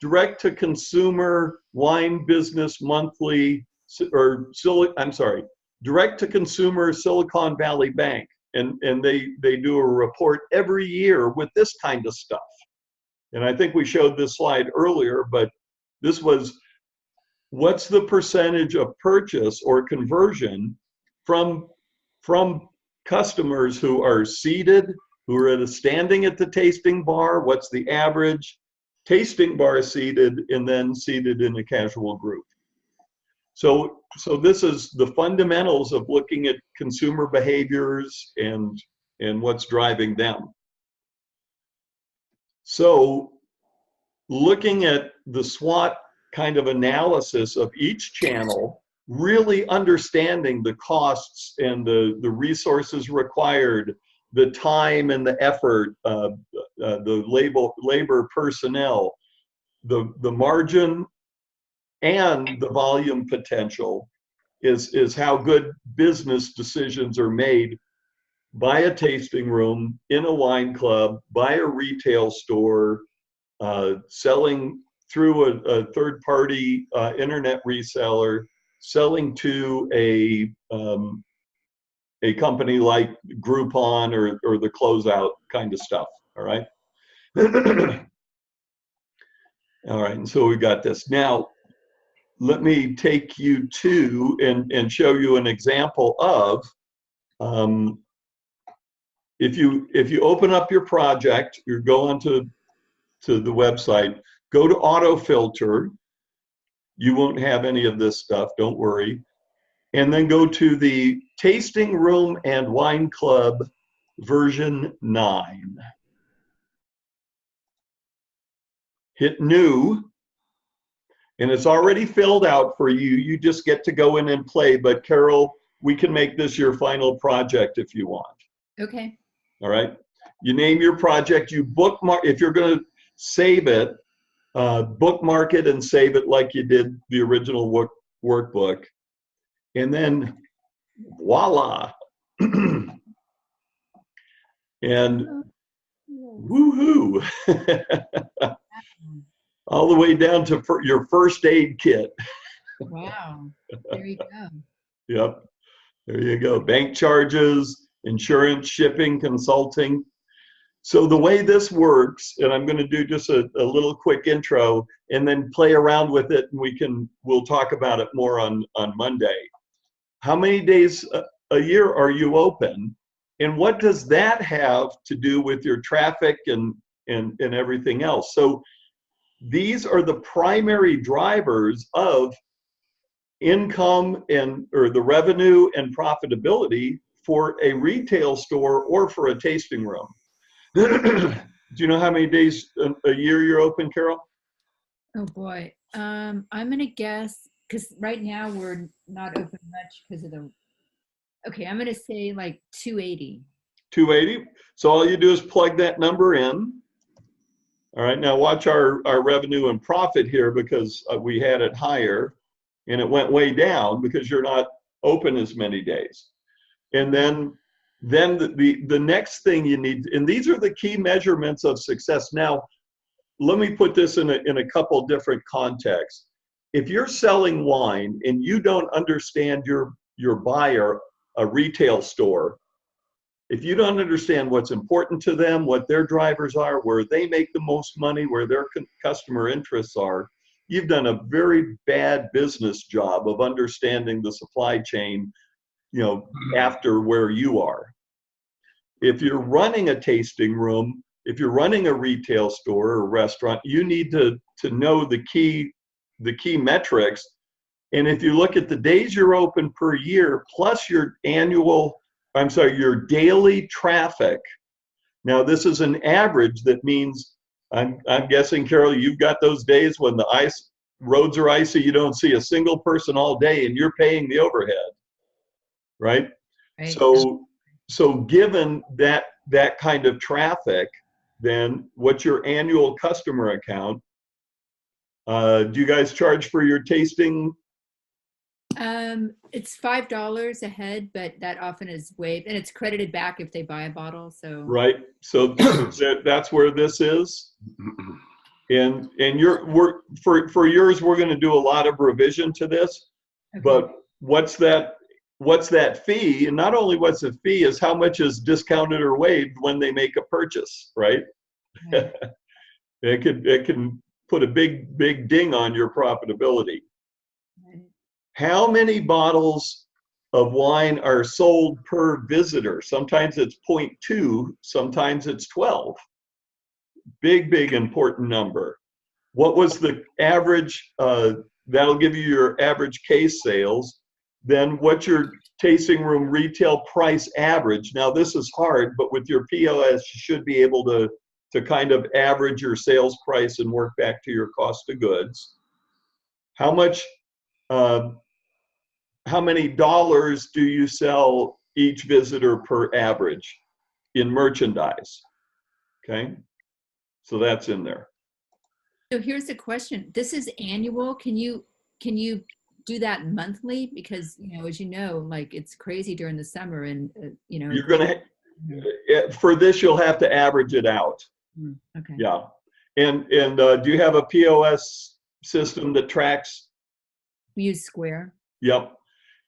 direct to consumer Wine Business Monthly, direct to consumer Silicon Valley Bank. And they do a report every year with this kind of stuff. And I think we showed this slide earlier, but this was, what's the percentage of purchase or conversion from customers who are seated, who are standing at the tasting bar? What's the average tasting bar seated, and then seated in a casual group? So this is the fundamentals of looking at consumer behaviors and what's driving them. So looking at the SWOT kind of analysis of each channel, really understanding the costs and the resources required, the time and the effort, the labor personnel, the margin and the volume potential is how good business decisions are made by a tasting room, in a wine club, by a retail store, selling through a third-party internet reseller, selling to a company like Groupon or the closeout kind of stuff. All right. All right, and so we got this. Now, let me take you to and show you an example of, if you open up your project, you go onto the website, go to auto filter. You won't have any of this stuff, don't worry. And then go to the Tasting Room and Wine Club version 9. Hit new, and it's already filled out for you. You just get to go in and play. But Carol, we can make this your final project if you want. Okay. All right. You name your project, you bookmark, if you're going to save it, bookmark it and save it like you did the original workbook. And then voila. And woohoo. All the way down to your first aid kit. Wow. There you go. Yep. There you go. Bank charges, insurance, shipping, consulting. So the way this works, and I'm going to do just a little quick intro and then play around with it, and we'll talk about it more on Monday. How many days a year are you open? And what does that have to do with your traffic and everything else? So these are the primary drivers of income or the revenue and profitability for a retail store or for a tasting room. Do you know how many days a year you're open, Carol? Oh boy. I'm gonna guess, because right now we're not open much because of okay, I'm gonna say like 280. 280. So all you do is plug that number in. All right, now watch our revenue and profit here, because we had it higher and it went way down because you're not open as many days. And then the next thing you need, and these are the key measurements of success. Now, let me put this in a couple different contexts. If you're selling wine and you don't understand your buyer, a retail store, if you don't understand what's important to them, what their drivers are, where they make the most money, where their customer interests are, you've done a very bad business job of understanding the supply chain, after where you are. If you're running a tasting room, if you're running a retail store or restaurant, you need to know the key metrics. And if you look at the days you're open per year plus your your daily traffic. Now this is an average. That means I'm guessing, Carol, you've got those days when the roads are icy, you don't see a single person all day and you're paying the overhead, right? Right. So given that kind of traffic, then what's your annual customer account? Do you guys charge for your tasting? It's $5 a head, but that often is waived, and it's credited back if they buy a bottle. So Right. So that's where this is. And for yours, we're going to do a lot of revision to this. okay. But what's that fee? And not only what's the fee, is how much is discounted or waived when they make a purchase, right? Right. It can put a big ding on your profitability. Right. How many bottles of wine are sold per visitor? Sometimes it's 0.2, sometimes it's 12. Big important number. What was the average? That'll give you your average case sales. Then what's your tasting room retail price average? Now this is hard, but with your POS, you should be able to kind of average your sales price and work back to your cost of goods. How many dollars do you sell each visitor per average in merchandise? Okay, so that's in there. So here's the question. This is annual. Can you do that monthly? Because, as you know, like it's crazy during the summer and, You're going to, for this, you'll have to average it out. Okay. Yeah. And do you have a POS system that tracks? We use Square. Yep.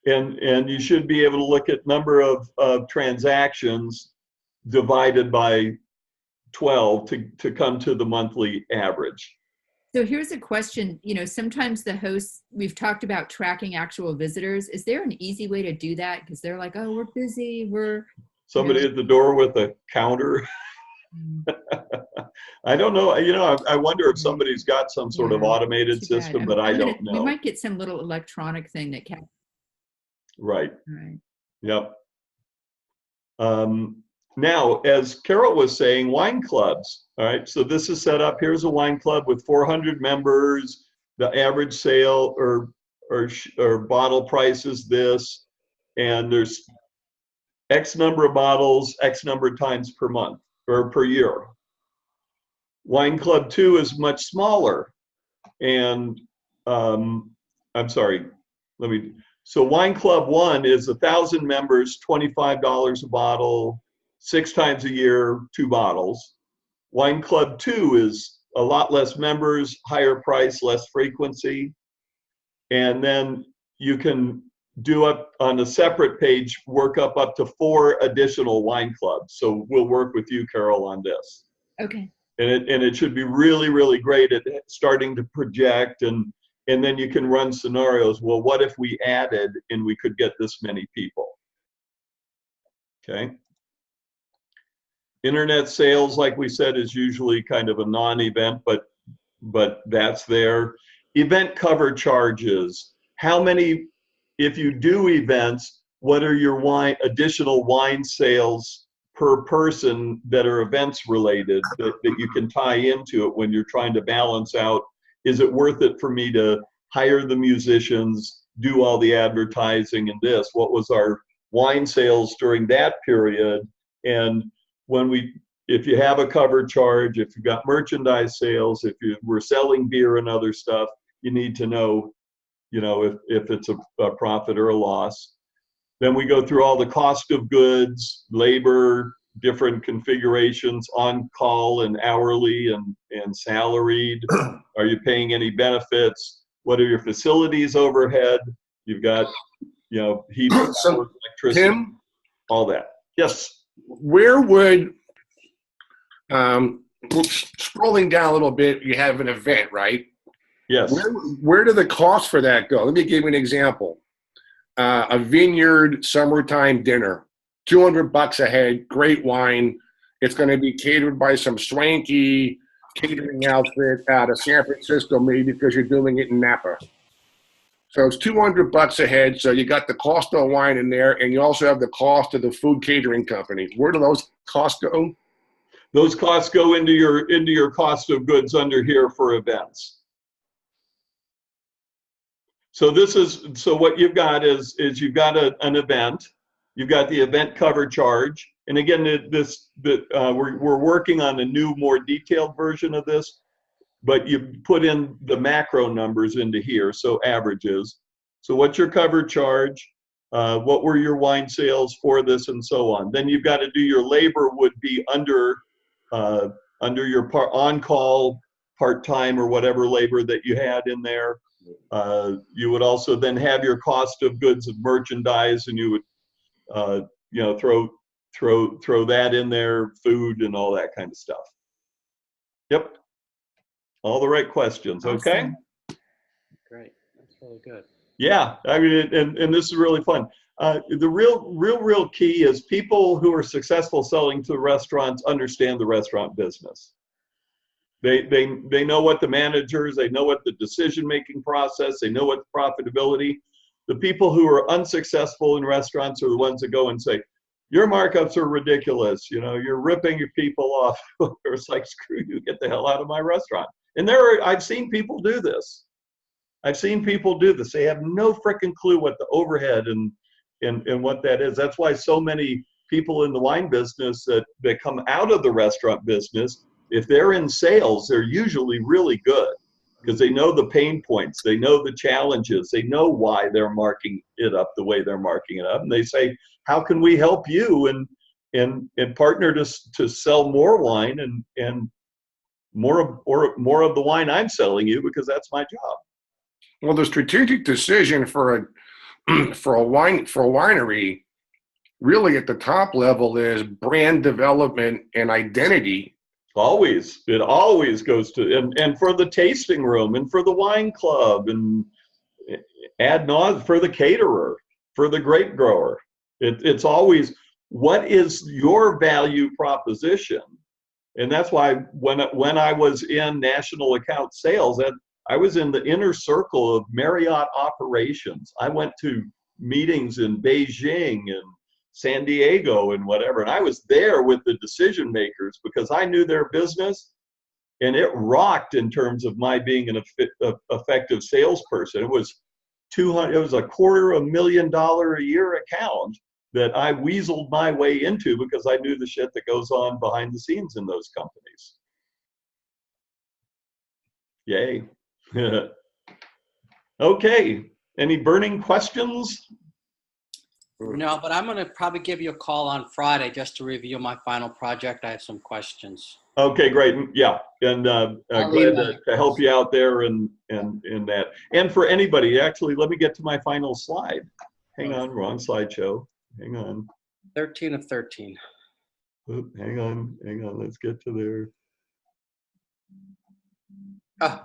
And you should be able to look at number of transactions divided by 12 to come to the monthly average. So here's a question. Sometimes the hosts, we've talked about tracking actual visitors. Is there an easy way to do that? Because they're like, oh, we're busy. Somebody at the door with a counter. Mm, I don't know. I wonder if somebody's got some sort of yeah, automated too bad. system, but I don't We know. might get some little electronic thing that can. Right. Right. Yep. Now, as Carol was saying, wine clubs. All right. So this is set up. Here's a wine club with 400 members. The average sale or bottle price is this, and there's X number of bottles, X number of times per month or per year. Wine Club 2 is much smaller. And I'm sorry, so Wine Club 1 is 1,000 members, $25 a bottle, 6 times a year, 2 bottles. Wine Club 2 is a lot less members, higher price, less frequency. And then you can do up on a separate page, work up to 4 additional wine clubs. So we'll work with you, Carol, on this. Okay. And it should be really, really great at starting to project, and then you can run scenarios. Well, what if we added and we could get this many people? Okay. Internet sales, like we said, is usually kind of a non-event, but that's there. Event cover charges. How many, if you do events, what are your additional wine sales per person that are events related that you can tie into it when you're trying to balance out, is it worth it for me to hire the musicians, do all the advertising and this? What was our wine sales during that period? And if you have a cover charge, if you've got merchandise sales, if you were selling beer and other stuff, you need to know, if it's a profit or a loss. Then we go through all the cost of goods, labor, different configurations, on call and hourly and salaried. Are you paying any benefits? What are your facilities overhead? You've got, heat, power, electricity, Tim, all that. Yes. where would, scrolling down a little bit, you have an event, right? Yes. Where do the costs for that go? Let me give you an example. A vineyard summertime dinner, $200 a head, great wine. It's going to be catered by some swanky catering outfit out of San Francisco, maybe because you're doing it in Napa. So it's $200 a head. So you got the cost of wine in there, and you also have the cost of the food catering company. Where do those costs go? Those costs go into your cost of goods under here for events. So what you've got is you've got an event, you've got the event cover charge, and again, we're working on a new, more detailed version of this, but you put in the macro numbers into here, so averages. So what's your cover charge? What were your wine sales for this, and so on. Then you've got to do your labor would be under your on-call, part-time, or whatever labor that you had in there. You would also then have your cost of goods and merchandise, and you would throw that in there, food and all that kind of stuff. Yep. All the right questions. Okay. Awesome. Great. That's really good. Yeah. I mean, and this is really fun. The real key is people who are successful selling to restaurants understand the restaurant business. They know what the managers, they know what the decision-making process, they know what the profitability. The people who are unsuccessful in restaurants are the ones that go and say, your markups are ridiculous. You're ripping your people off. It's like, screw you, get the hell out of my restaurant. And I've seen people do this. They have no frickin' clue what the overhead and what that is. That's why so many people in the wine business that come out of the restaurant business, if they're in sales, they're usually really good because they know the pain points, they know the challenges, they know why they're marking it up the way they're marking it up, and they say, how can we help you and partner to sell more wine and more of the wine I'm selling you, because that's my job. Well, the strategic decision for a winery, really at the top level, is brand development and identity. Always. It always goes to, and for the tasting room and for the wine club and ad nauseam for the caterer, for the grape grower. It's always, what is your value proposition? And that's why when I was in national account sales, I was in the inner circle of Marriott operations. I went to meetings in Beijing and San Diego and whatever, and I was there with the decision makers because I knew their business, and it rocked in terms of my being an effective salesperson. It was $250,000 a year account that I weaseled my way into because I knew the shit that goes on behind the scenes in those companies. Yay. Okay, any burning questions? No, but I'm going to probably give you a call on Friday just to review my final project. I have some questions. Okay, great. Yeah, and I'll glad email to help you out there and in that. And for anybody, actually, let me get to my final slide. Hang on, wrong slideshow. Hang on. 13 of 13. Oop, hang on. Let's get to there. Oh.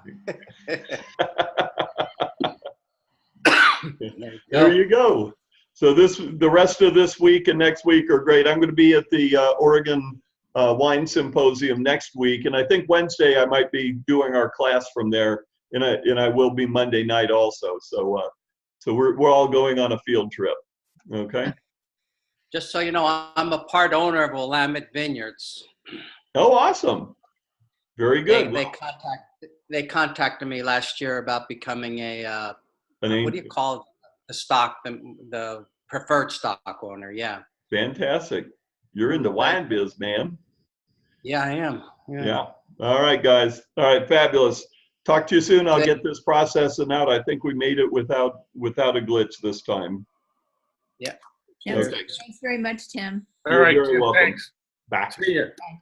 There you go. So the rest of this week and next week are great. I'm going to be at the Oregon Wine Symposium next week, and I think Wednesday I might be doing our class from there, and I will be Monday night also. So we're all going on a field trip. Okay. Just so you know, I'm a part owner of Willamette Vineyards. Oh, awesome. Very good. They contacted me last year about becoming a what do you call it? The preferred stock owner. Yeah. Fantastic. You're in the wine biz, man. Yeah, I am. Yeah. All right, guys. All right, fabulous. Talk to you soon. I'll get this processing out. I think we made it without a glitch this time. Yeah. Yes, Okay. thanks very much, Tim. All right, You're very welcome. thanks. Bye. See ya. Bye.